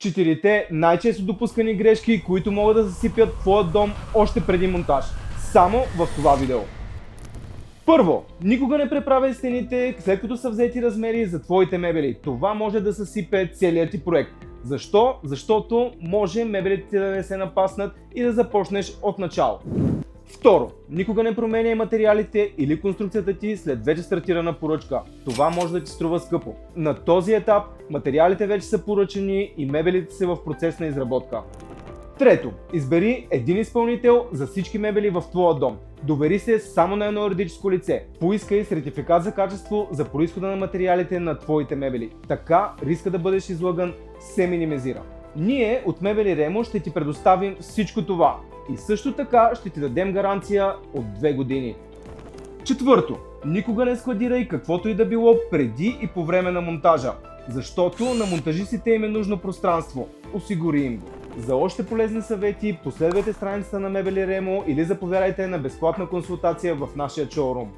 Четирите най-често допускани грешки, които могат да засипят твоят дом още преди монтаж. Само в това видео. Първо, никога не преправяй стените, след като са взети размери за твоите мебели. Това може да съсипе целият ти проект. Защо? Защото може мебелите да не се напаснат и да започнеш от начало. Второ, никога не променяй материалите или конструкцията ти след вече стартирана поръчка. Това може да ти струва скъпо. На този етап материалите вече са поръчани и мебелите са в процес на изработка. Трето, избери един изпълнител за всички мебели в твоя дом. Довери се само на едно юридическо лице. Поискай сертификат за качество за произхода на материалите на твоите мебели. Така риска да бъдеш излъган се минимизира. Ние от Мебели Ремо ще ти предоставим всичко това. И също така ще ти дадем гаранция от 2 години. Четвърто, никога не складирай каквото и да било преди и по време на монтажа, защото на монтажистите им е нужно пространство. Осигури им го. За още полезни съвети последвайте страницата на Мебели Ремо или заповядайте на безплатна консултация в нашия шоурум.